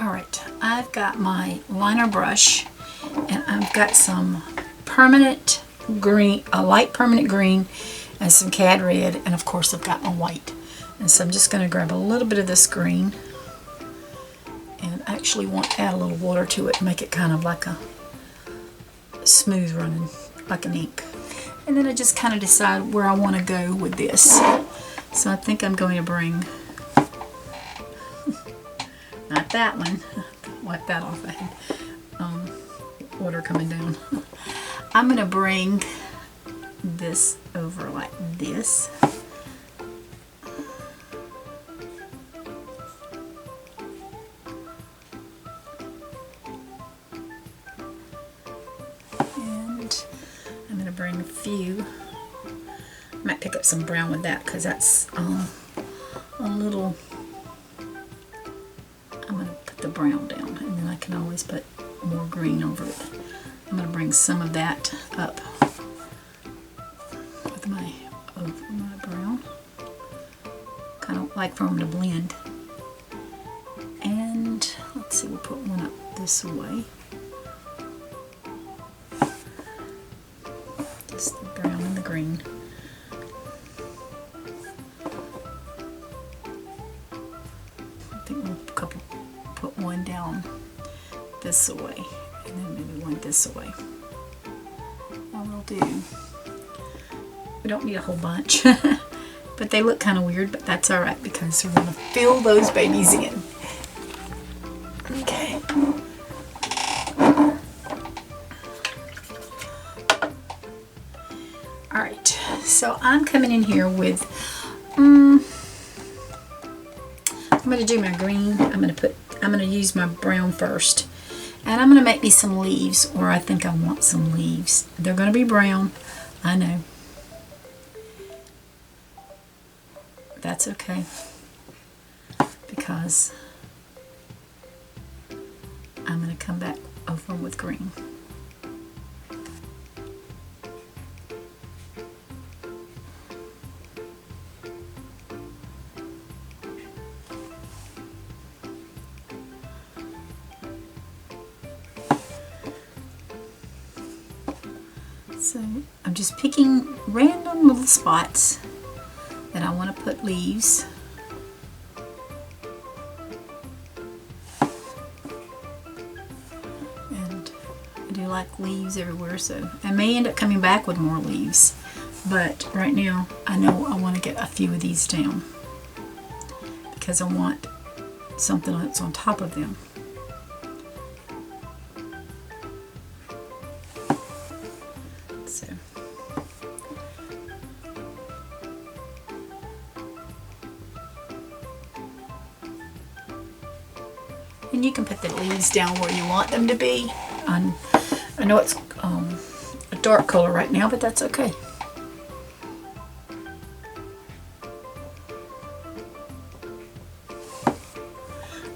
Alright, I've got my liner brush and I've got some permanent green, a light permanent green, and some cad red, and of course I've got my white. And so I'm just going to grab a little bit of this green and actually want to add a little water to it and make it kind of like a smooth running, like an ink. And then I just kind of decide where I want to go with this. So I think I'm going to bring, not that one, wipe that off, I had water coming down. I'm going to bring this over like this. And I'm going to bring a few. I might pick up some brown with that because that's a little. I'm going to put the brown down and then I can always put more green over it. I'm going to bring some of that up with my brown. Kind of like for them to blend. And let's see, we'll put one up this way. Just the brown and the green. I think we'll put one down this way, and then maybe one this way. What we'll do, we don't need a whole bunch, but they look kind of weird, but that's alright because we're going to fill those babies in. Okay. Alright, so I'm coming in here with, I'm going to do my green. I'm going to use my brown first. And I'm going to make me some leaves, or I think I want some leaves. They're going to be brown, I know. That's okay, because I'm going to come back over with green. So I'm just picking random little spots that I want to put leaves. And I do like leaves everywhere, so I may end up coming back with more leaves. But right now I know I want to get a few of these down because I want something that's on top of them. So and you can put the leaves down where you want them to be. I know it's a dark color right now, but that's okay.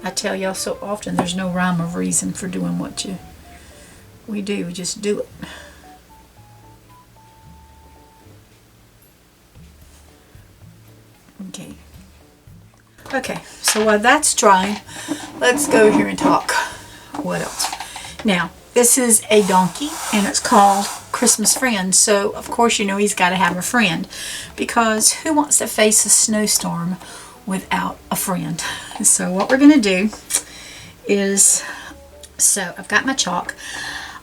I tell y'all so often there's no rhyme or reason for doing what we do. We just do it. Okay, so while that's drying, let's go here and talk. What else? Now, this is a donkey, and it's called Christmas Friend. So, of course, you know he's got to have a friend, because who wants to face a snowstorm without a friend? So, what we're going to do is, so I've got my chalk.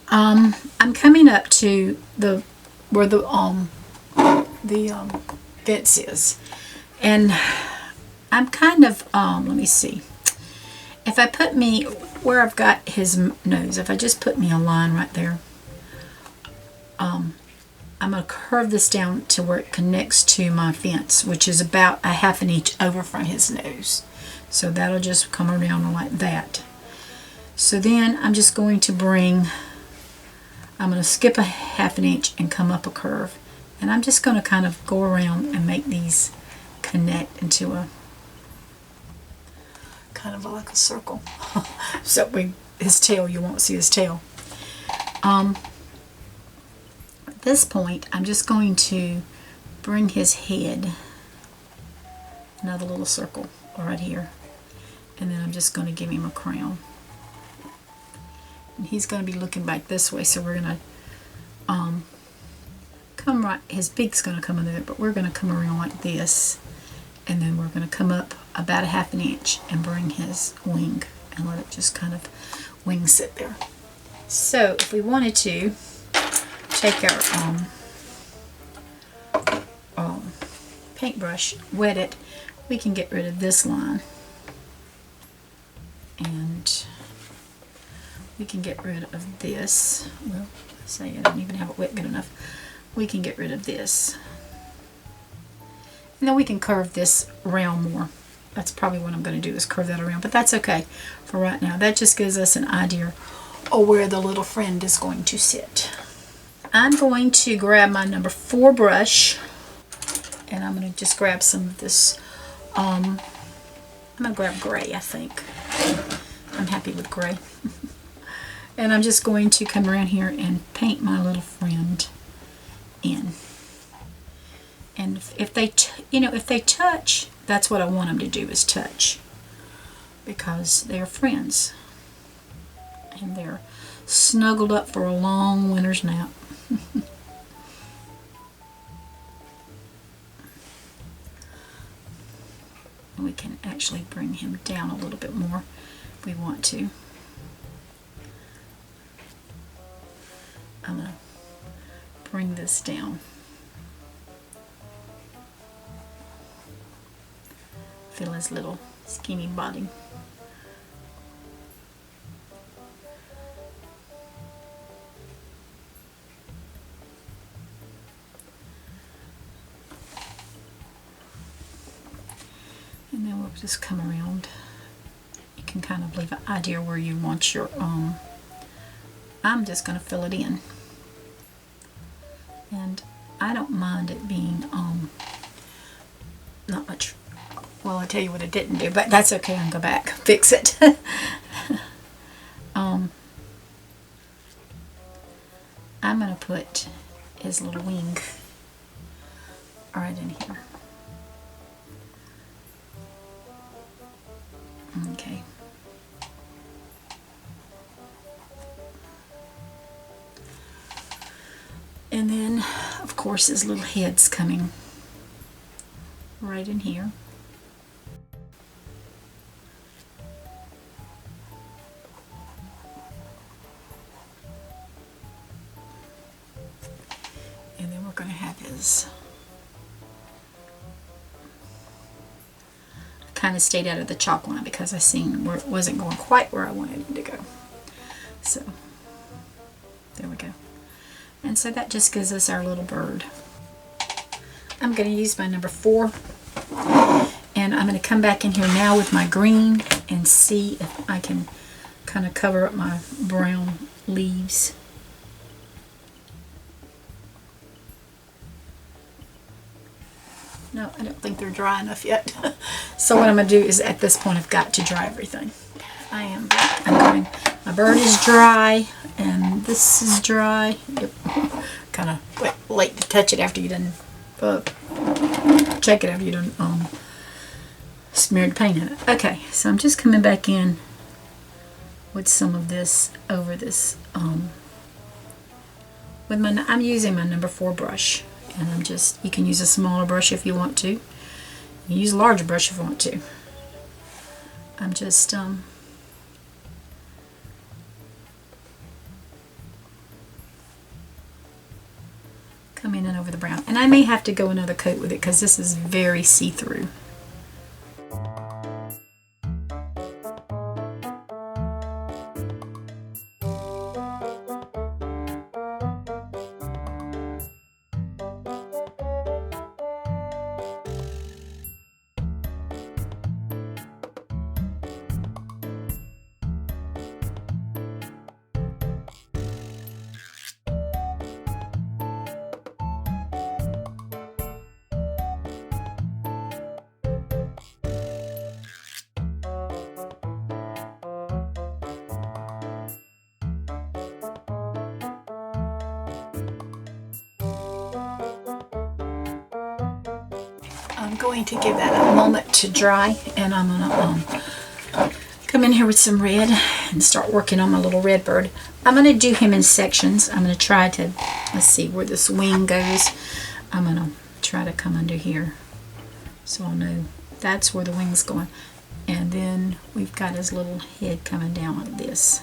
I'm coming up to where the fence is, and I'm kind of, let me see, if I put me where I've got his nose, if I just put me a line right there, I'm going to curve this down to where it connects to my fence, which is about a 1/2 inch over from his nose. So that'll just come around like that. So then I'm just going to I'm going to skip a 1/2 inch and come up a curve. And I'm just going to kind of go around and make these connect into a kind of like a circle. So his tail, you won't see his tail. At this point, I'm just going to bring his head, another little circle right here, and then I'm just going to give him a crown. And he's going to be looking back this way, so we're going to come right, his beak's going to come under there, but we're going to come around like this, and then we're going to come up about a 1/2 inch and bring his wing and let it just kind of wing sit there. So if we wanted to take our paintbrush, wet it, we can get rid of this line, and we can get rid of this. Well, say I don't even have it wet good enough. We can get rid of this. And then we can curve this around more. That's probably what I'm going to do, is curve that around, but that's okay for right now. That just gives us an idea of where the little friend is going to sit. I'm going to grab my number 4 brush, and I'm going to just grab some of this, I'm going to grab gray, I think. I'm happy with gray. And I'm just going to come around here and paint my little friend in. And if they, if they touch, that's what I want them to do, is touch, because they're friends and they're snuggled up for a long winter's nap. We can actually bring him down a little bit more if we want to. I'm going to bring this down. Feel his little skinny body. And then we'll just come around. You can kind of leave an idea where you want your I'm just going to fill it in. And I don't mind it being not much. Well, I'll tell you what I didn't do, but that's okay. I can go back, fix it. I'm going to put his little wing right in here. Okay. And then, of course, his little head's coming right in here. And then we're going to have his... kind of stayed out of the chalk line because I seen where it wasn't going quite where I wanted it to go. So, there we go. And so that just gives us our little bird. I'm going to use my number 4, and I'm going to come back in here now with my green and see if I can kind of cover up my brown leaves. No, I don't think they're dry enough yet. So what I'm going to do is, at this point, I've got to dry everything. I'm going, my bird is dry, and this is dry. Yep. Kind of late to touch it after you done, check it after you done smeared paint in it. Okay, so I'm just coming back in with some of this over this, with my, I'm using my number 4 brush, and I'm just, you can use a smaller brush if you want to. You can use a larger brush if you want to. I'm just, coming in over the brown. And I may have to go another coat with it because this is very see-through. I'm going to give that a moment to dry, and I'm going to come in here with some red and start working on my little red bird. I'm going to do him in sections. I'm going to try to, let's see where this wing goes. I'm going to try to come under here so I'll know that's where the wing's going. And then we've got his little head coming down like this.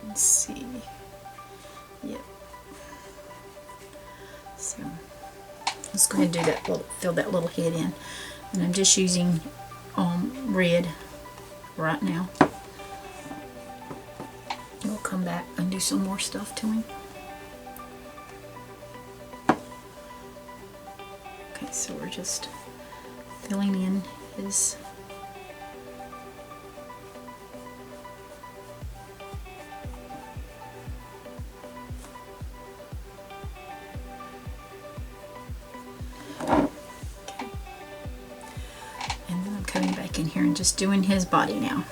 Let's see. Yep. So let's go ahead and do that little, fill that little head in. And I'm just using red right now. We'll come back and do some more stuff to him. Okay, so we're just filling in his coming back in here and just doing his body now.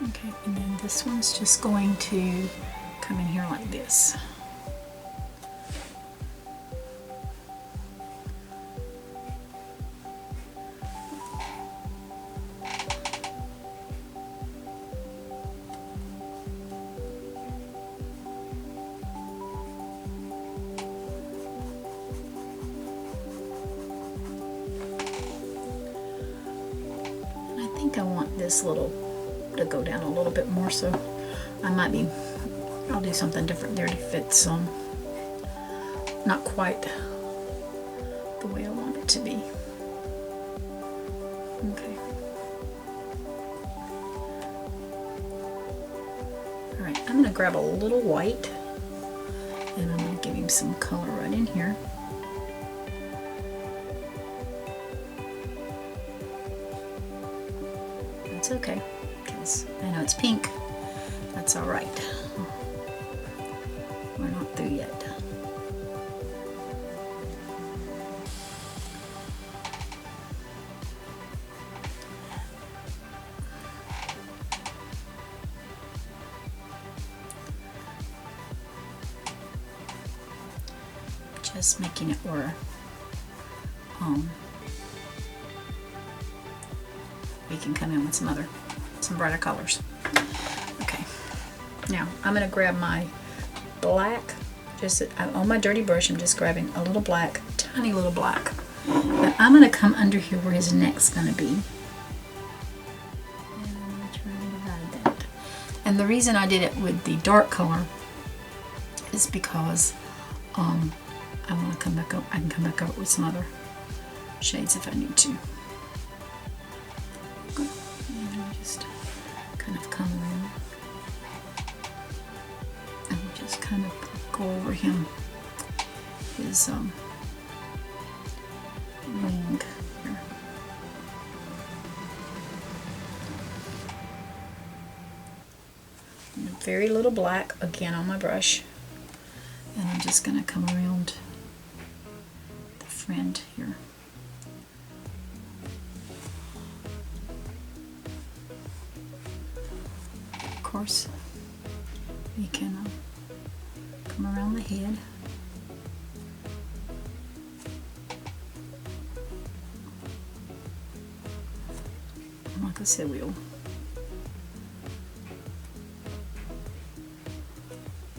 Okay, and then this one's just going to come in here like this. And I think I want this little to go down a little bit more, so I'll do something different there to fit some, not quite the way I want it to be. Okay. Alright, I'm going to grab a little white and I'm going to give him some color right in here. That's okay. I know it's pink. That's all right. We're not through yet. Just making it where we can come in with some brighter colors. Okay, now I'm going to grab my black, just on my dirty brush. I'm just grabbing a little black, tiny little black, but I'm going to come under here where his neck's going to be, and I'm going to try to divide that. And the reason I did it with the dark color is because I want to come back up. I can come back up with some other shades if I need to. Just kind of come around and just kind of go over him, his wing here. Very little black again on my brush, and I'm just going to come around the friend here. Of course, you can come around the head. Like I said, we'll.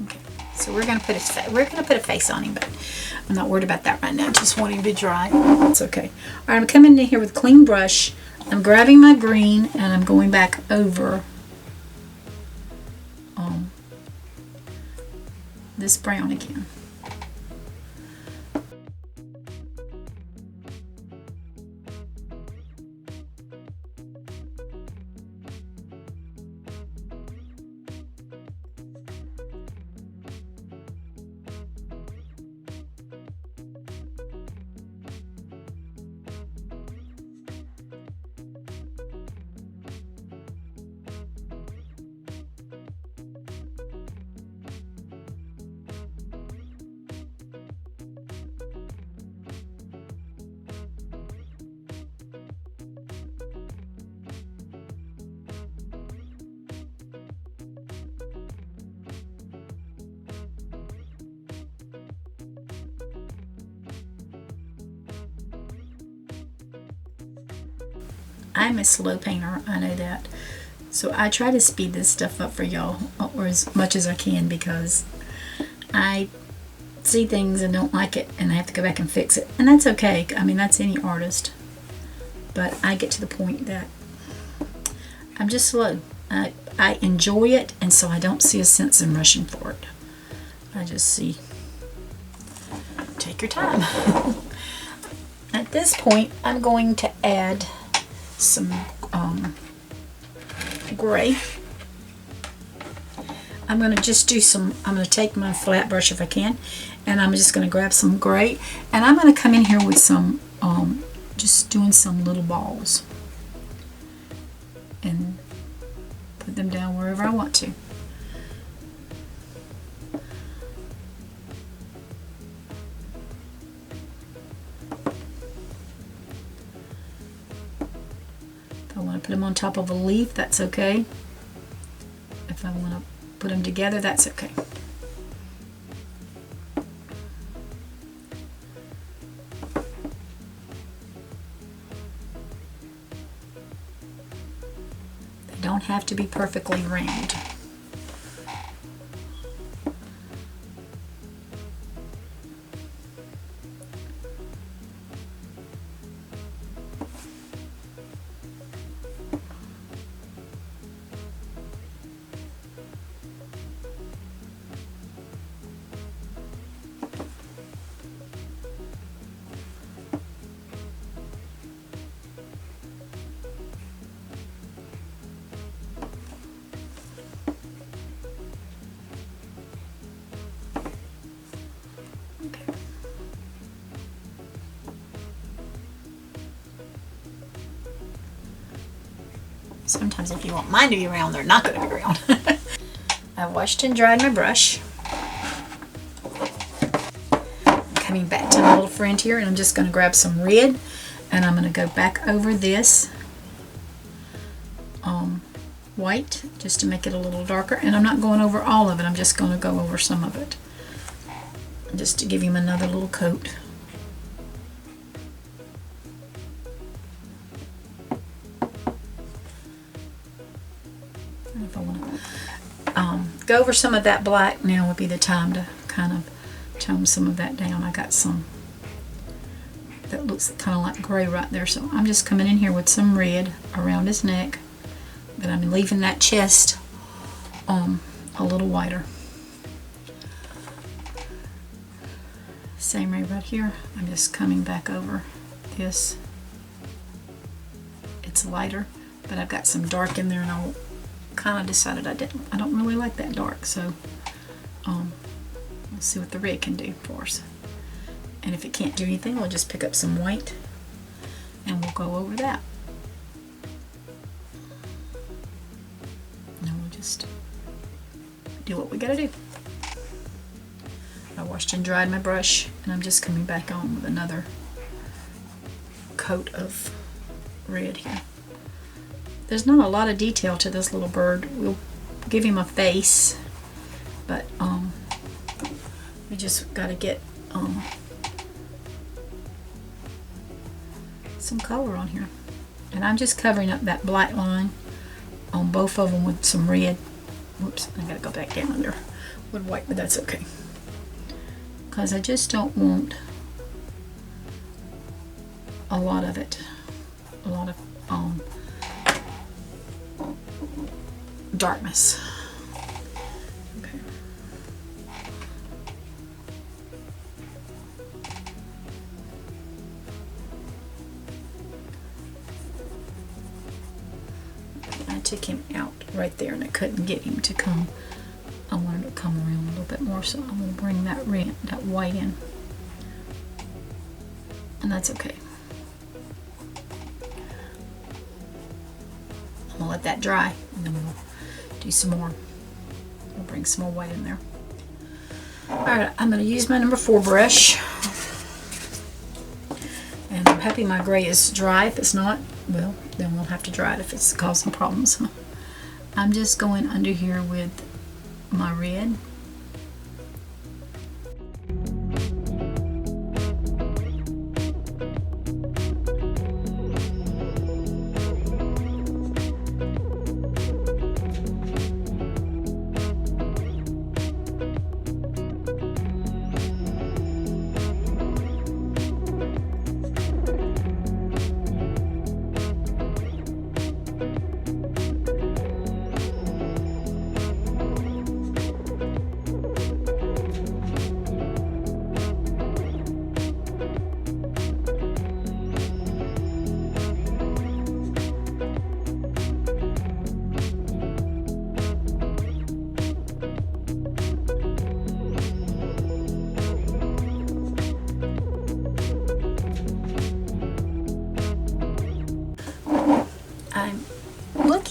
Okay, so we're gonna put a face on him, but I'm not worried about that right now. Just want him to dry. It's okay. All right, I'm coming in here with a clean brush. I'm grabbing my green and I'm going back over this brown again. I'm a slow painter, I know that. So I try to speed this stuff up for y'all, or as much as I can, because I see things and don't like it, and I have to go back and fix it. And that's okay. I mean, that's any artist. But I get to the point that I'm just slow. I enjoy it, and so I don't see a sense in rushing for it. I just see, take your time. At this point, I'm going to add some gray. I'm going to just do some, I'm going to take my flat brush if I can, and I'm just going to grab some gray, and I'm going to come in here with some, just doing some little balls and put them down wherever I want to. If I want to put them on top of a leaf, that's okay. If I want to put them together, that's okay. They don't have to be perfectly round. Sometimes if you want mine to be round, they're not going to be round. I've washed and dried my brush. I'm coming back to my little friend here, and I'm just going to grab some red, and I'm going to go back over this white just to make it a little darker. And I'm not going over all of it, I'm just going to go over some of it just to give him another little coat. If I want to go over some of that black, now would be the time to kind of tone some of that down. I got some that looks kind of like gray right there, so I'm just coming in here with some red around his neck, but I'm leaving that chest a little whiter. Same red right here. I'm just coming back over this. It's lighter, but I've got some dark in there, and I kind of decided I don't really like that dark, so let's see what the red can do for us. And if it can't do anything, we'll just pick up some white and we'll go over that. And we'll just do what we gotta do. I washed and dried my brush, and I'm just coming back on with another coat of red here. There's not a lot of detail to this little bird. We'll give him a face, but we just got to get some color on here. And I'm just covering up that black line on both of them with some red. Whoops, I gotta go back down under with white, but that's okay, because I just don't want a lot of it, a lot of darkness. Okay. I took him out right there, and I couldn't get him to come. I wanted to come around a little bit more, so I'm going to bring that red, that white in, and that's okay. I'm going to let that dry, and then we'll do some more. We'll bring some more white in there. Alright, I'm going to use my number 4 brush. And I'm happy my gray is dry. If it's not, well, then we'll have to dry it if it's causing problems. I'm just going under here with my red.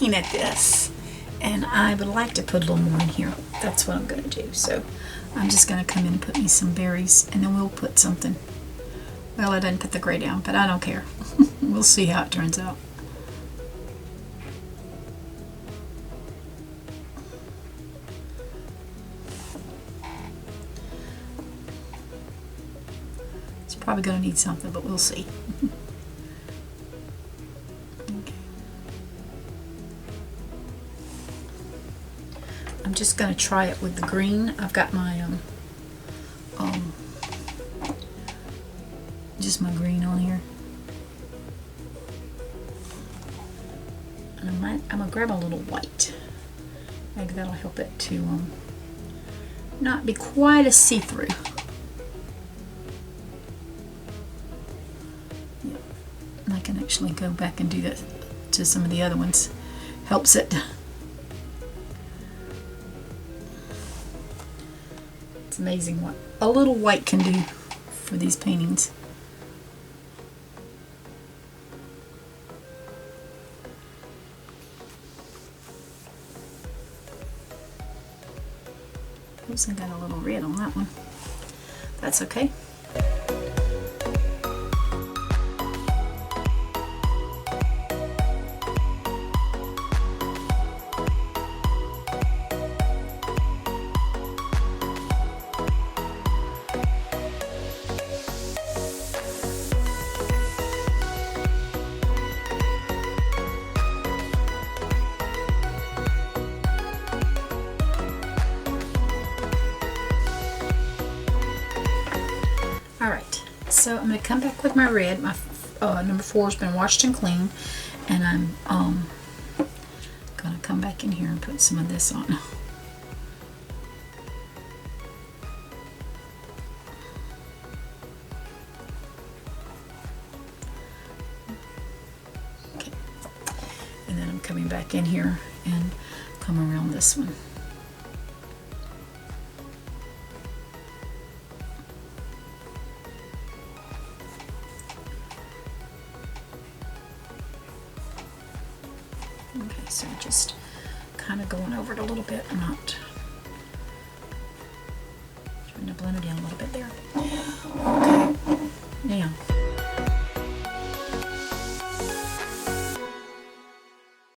looking at this, and I would like to put a little more in here. That's what I'm going to do. So I'm just going to come in and put me some berries, and then we'll put something. Well, I didn't put the gray down, but I don't care. We'll see how it turns out. It's probably going to need something, but we'll see. Okay. I'm just going to try it with the green. I've got my just my green on here. And I'm gonna grab a little white. Maybe that'll help it to not be quite as see-through. Yep. And I can actually go back and do that to some of the other ones. Helps it. It's amazing what a little white can do for these paintings. Oops, I got a little red on that one. That's okay. Alright, so I'm going to come back with my red. My number 4 has been washed and clean, and I'm going to come back in here and put some of this on. Okay, and then I'm coming back in here and come around this one. Okay, so just kind of going over it a little bit. I'm not trying to blend it in a little bit there. Okay, now